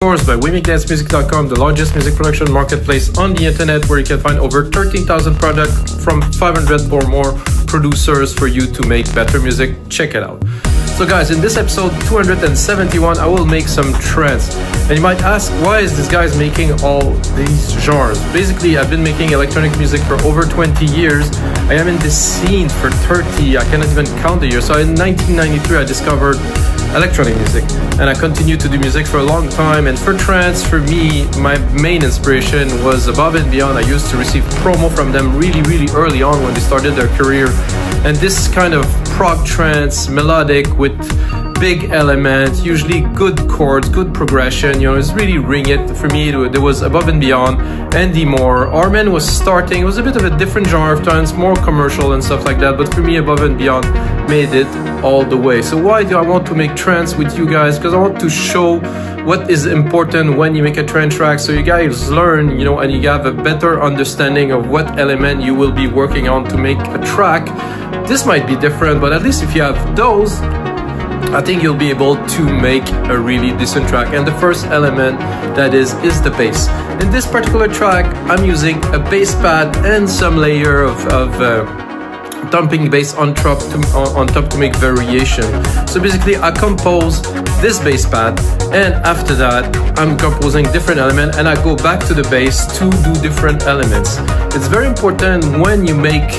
Course by WeMakeDanceMusic.com, the largest music production marketplace on the internet, where you can find over 13,000 products from 500 or more producers for you to make better music. Check it out. So guys, in this episode 271, I will make some trance. And you might ask, why is this guy making all these genres? Basically, I've been making electronic music for over 20 years. I am in this scene for 30, I cannot even count the years. So in 1993, I discovered electronic music, and I continued to do music for a long time. And for trance, for me, my main inspiration was Above and Beyond. I used to receive promo from them really early on when they started their career, and this kind of prog trance, melodic with big elements, usually good chords, good progression, it's really ring it. For me, there was Above and Beyond, Andy Moore, Armin was starting. It was a bit of a different genre of trance, more commercial and stuff like that, but for me, Above and Beyond made it all the way. So why do I want to make trance with you guys? Because I want to show what is important when you make a trance track, so you guys learn, and you have a better understanding of what element you will be working on to make a track. This might be different, but at least if you have those, I think you'll be able to make a really decent track. And the first element that is the bass. In this particular track, I'm using a bass pad and some layer of dumping bass on top to make variation. So basically, I compose this bass pad, and after that, I'm composing different elements, and I go back to the bass to do different elements. It's very important when you make,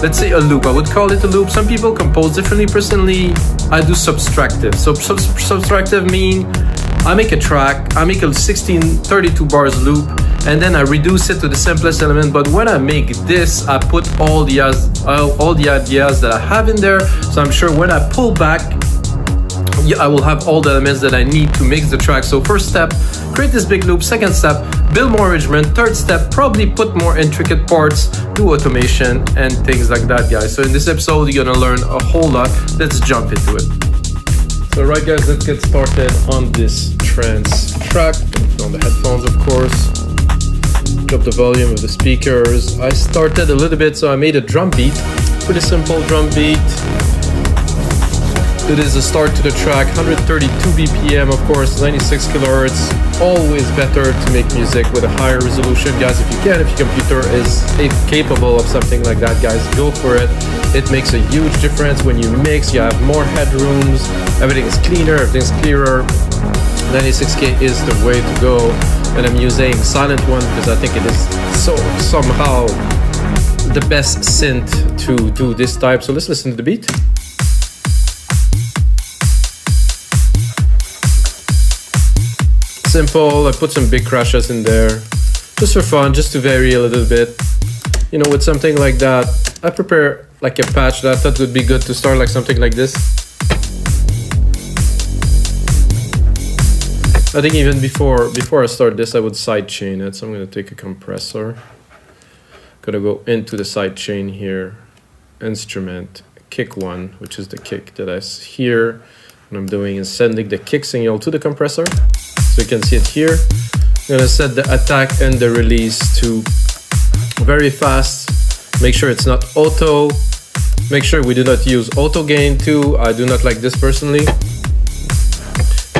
let's say, a loop. I would call it a loop. Some people compose differently. Personally, I do subtractive. So subtractive mean I make a track, I make a 32 bars loop, and then I reduce it to the simplest element. But when I make this, I put all the ideas that I have in there. So I'm sure when I pull back, I will have all the elements that I need to mix the track. So first step, create this big loop. Second step, build more arrangement. Third step, probably put more intricate parts, do automation and things like that, guys. So in this episode, you're gonna learn a whole lot. Let's jump into it. So right, guys, let's get started on this trance track. On the headphones, of course. Drop the volume of the speakers. I started a little bit, so I made a drum beat. Pretty simple drum beat. It is a start to the track, 132 BPM, of course, 96 kilohertz. Always better to make music with a higher resolution, guys. If you can, if your computer is capable of something like that, guys, go for it. It makes a huge difference when you mix. You have more headrooms, everything is cleaner, everything's clearer. 96K is the way to go. And I'm using Sylenth one because I think it is somehow the best synth to do this type. So let's listen to the beat. Simple. I put some big crashes in there just for fun, just to vary a little bit. With something like that, I prepare like a patch that I thought would be good to start like something like this. I think even before I start this, I would sidechain it. So I'm going to take a compressor. Gonna go into the sidechain here, instrument, kick one, which is the kick that I hear. What I'm doing is sending the kick signal to the compressor. So you can see it here. I'm gonna set the attack and the release to very fast. Make sure it's not auto. Make sure we do not use auto gain too. I do not like this personally.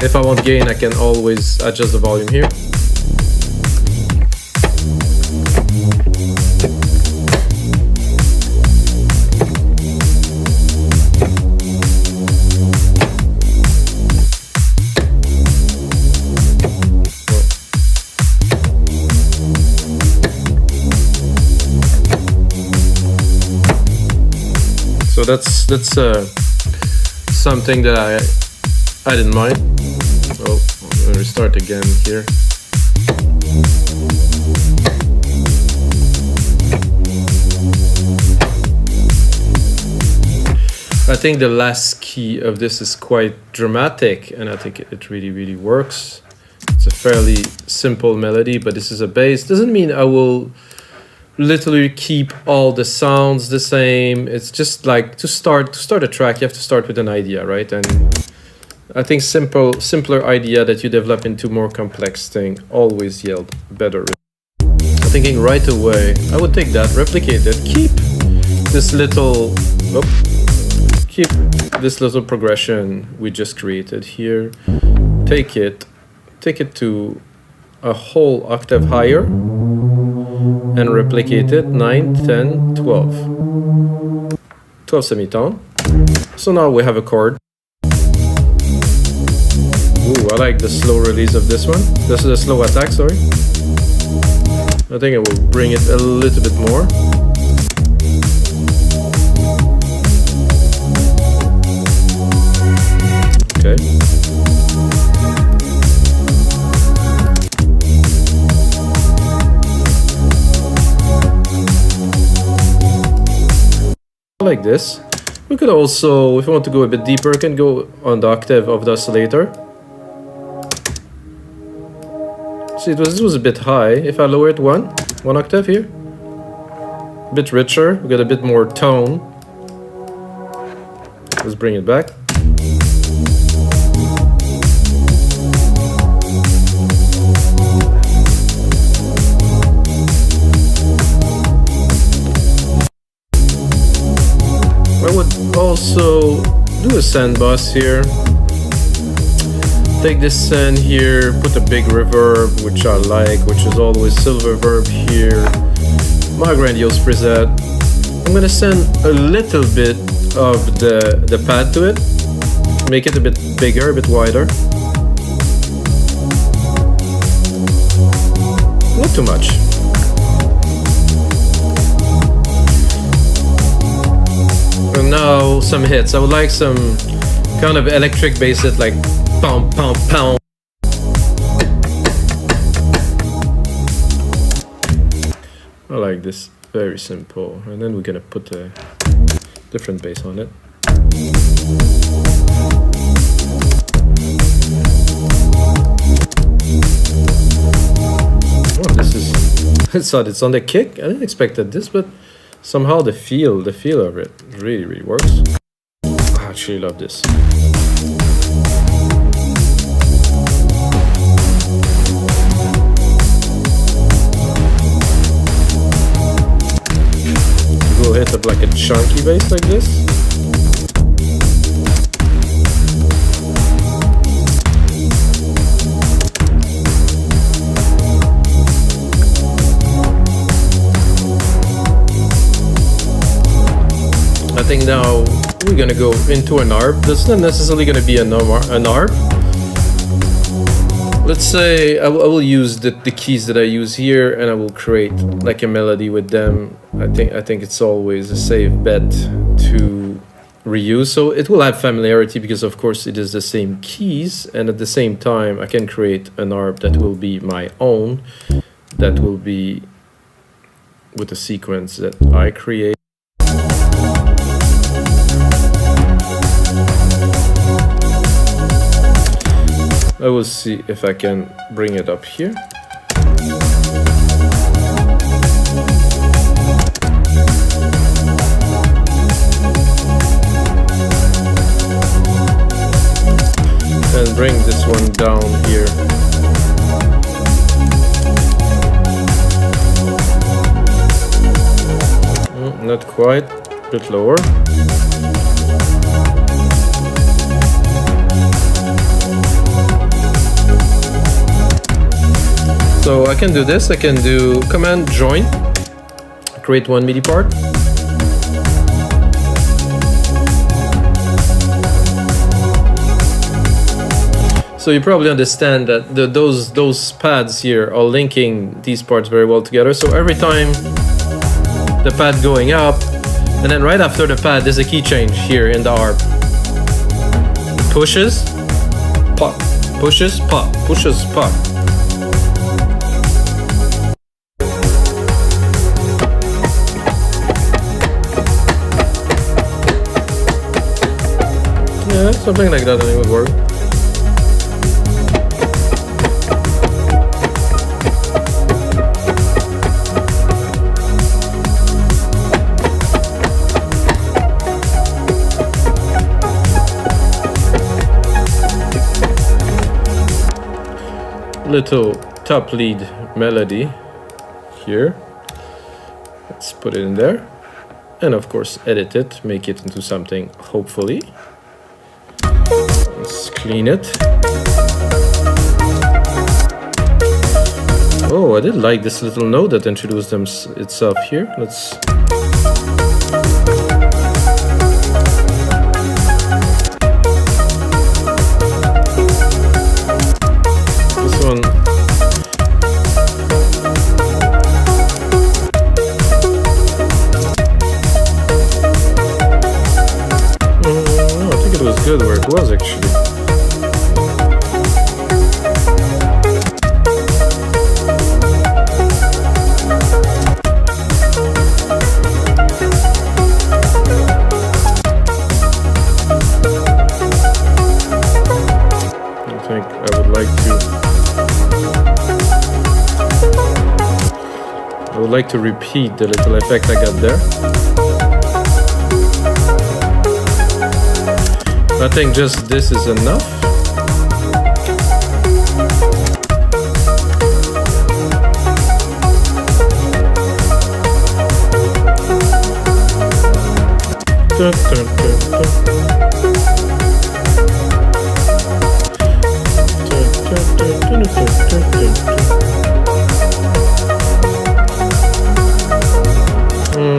If I want gain, I can always adjust the volume here. So that's something that I didn't mind. Oh, I'm gonna restart again here. I think the last key of this is quite dramatic, and I think it really works. It's a fairly simple melody, but this is a bass. Doesn't mean I will literally keep all the sounds the same. It's just like to start a track, you have to start with an idea, right? And I think simpler idea that you develop into more complex thing always yield better. I'm thinking right away, I would take that, replicate it, keep this little progression we just created here, take it, take it to a whole octave higher and replicate it 9, 10, 12. 12 semitone. So now we have a chord. Ooh, I like the slow release of this one. This is a slow attack, sorry. I think I will bring it a little bit more. Okay. Like this. We could also, if you want to go a bit deeper, you can go on the octave of the oscillator. See, this was a bit high. If I lower it one octave here, a bit richer, we get a bit more tone. Let's bring it back. I would also do a send bus here. Take this send here, put a big reverb, which I like, which is always silver reverb here. My grandiose preset. I'm gonna send a little bit of the pad to it. Make it a bit bigger, a bit wider. Not too much. And now some hits. I would like some kind of electric bass hit, like pound, pound, pound. I like this, very simple. And then we're gonna put a different bass on it. Oh, this is, it's on the kick. I didn't expect this, but somehow the feel of it really works. I actually love this. We'll hit up like a chunky bass like this. I think now we're gonna go into an ARP. That's not necessarily gonna be an ARP. Let's say I will use the keys that I use here, and I will create like a melody with them. I think it's always a safe bet to reuse. So it will have familiarity because of course it is the same keys, and at the same time I can create an ARP that will be my own, that will be with a sequence that I create. I will see if I can bring it up here. And bring this one down here. Not quite, a bit lower. So I can do this, I can do command join, create one MIDI part. So you probably understand that those pads here are linking these parts very well together. So every time the pad going up, and then right after the pad there's a key change here in the ARP. Pushes, pop, pushes, pop, pushes, pop. Yeah, something like that I think would work. Little top lead melody here. Let's put it in there. And of course edit it, make it into something, hopefully. Let's clean it. I did like this little node that introduced itself here. Let's... This one... I think it was good where it was actually. I would like to repeat the little effect I got there. I think just this is enough. Dun, dun, dun, dun.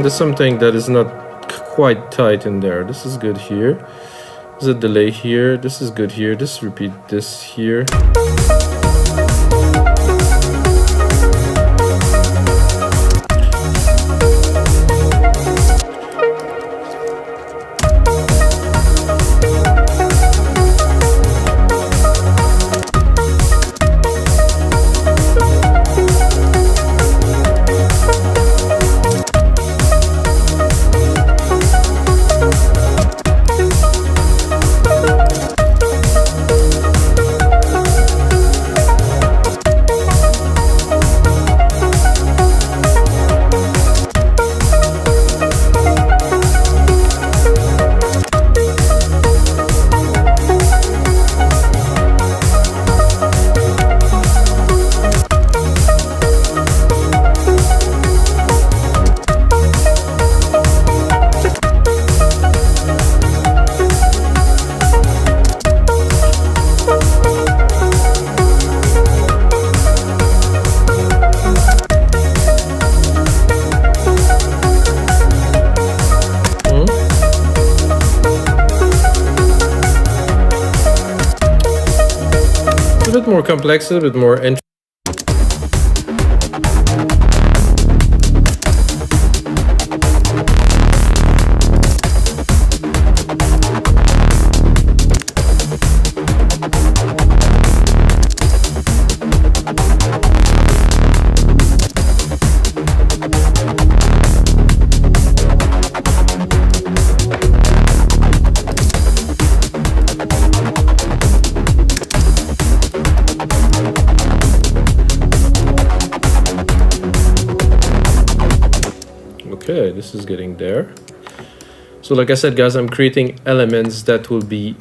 There's something that is not quite tight in there. This is good here. There's a delay here. This is good here. Just repeat this here. A bit more complex, a bit more entry. Okay, this is getting there. So like I said, guys, I'm creating elements that will be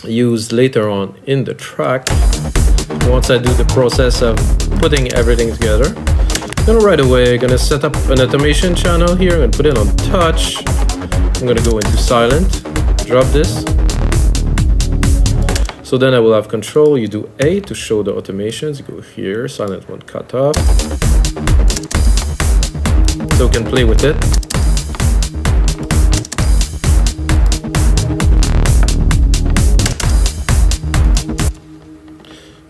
used later on in the track. Once I do the process of putting everything together, then right away I'm gonna set up an automation channel here. I'm gonna put it on touch. I'm gonna go into Sylenth, drop this. So then I will have control. You do A to show the automations. You go here, Sylenth one cut off. So we can play with it.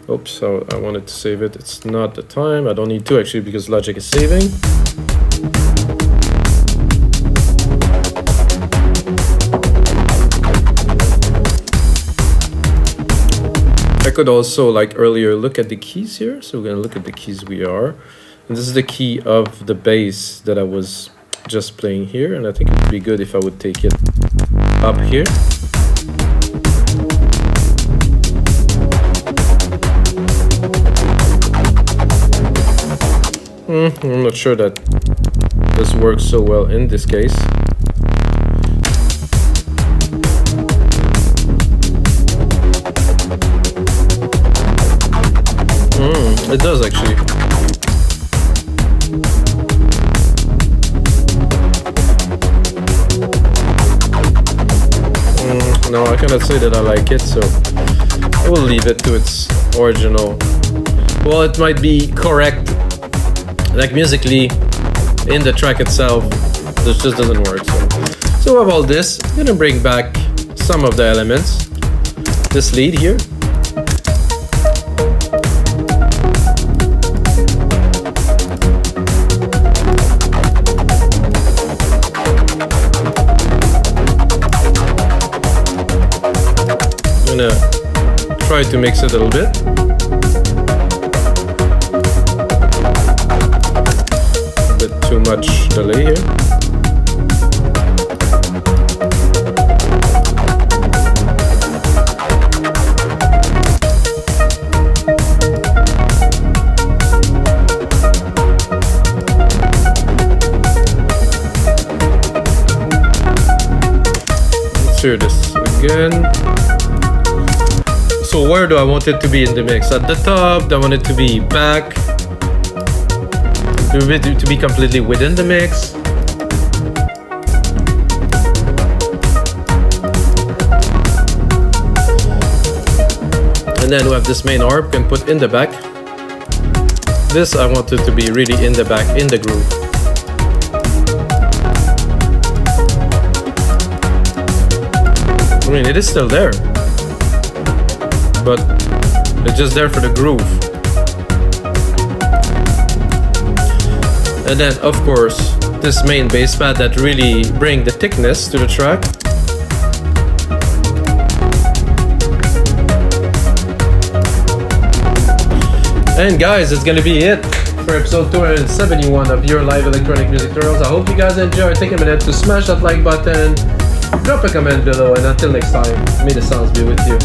Oops, I wanted to save it. It's not the time. I don't need to actually because Logic is saving. I could also, like earlier, look at the keys here. So we're gonna look at the keys we are. And this is the key of the bass that I was just playing here. And I think it would be good if I would take it up here. I'm not sure that this works so well in this case. It does actually. No, I cannot say that I like it, so I will leave it to its original. Well, it might be correct like musically in the track itself, this just doesn't work. So with all this, I'm gonna bring back some of the elements. This lead here. I'm gonna try to mix it a little bit. A bit too much delay here. Let's hear this again. So where do I want it to be in the mix? At the top? Do I want it to be back? Do I want it to be completely within the mix? And then we have this main harp can put in the back. This I want it to be really in the back, in the groove. I mean, it is still there, but it's just there for the groove. And then of course this main bass pad that really bring the thickness to the track. And guys, it's gonna be it for episode 271 of your live electronic music tutorials. I hope you guys enjoyed. Take a minute to smash that like button, drop a comment below, and until next time, may the sounds be with you.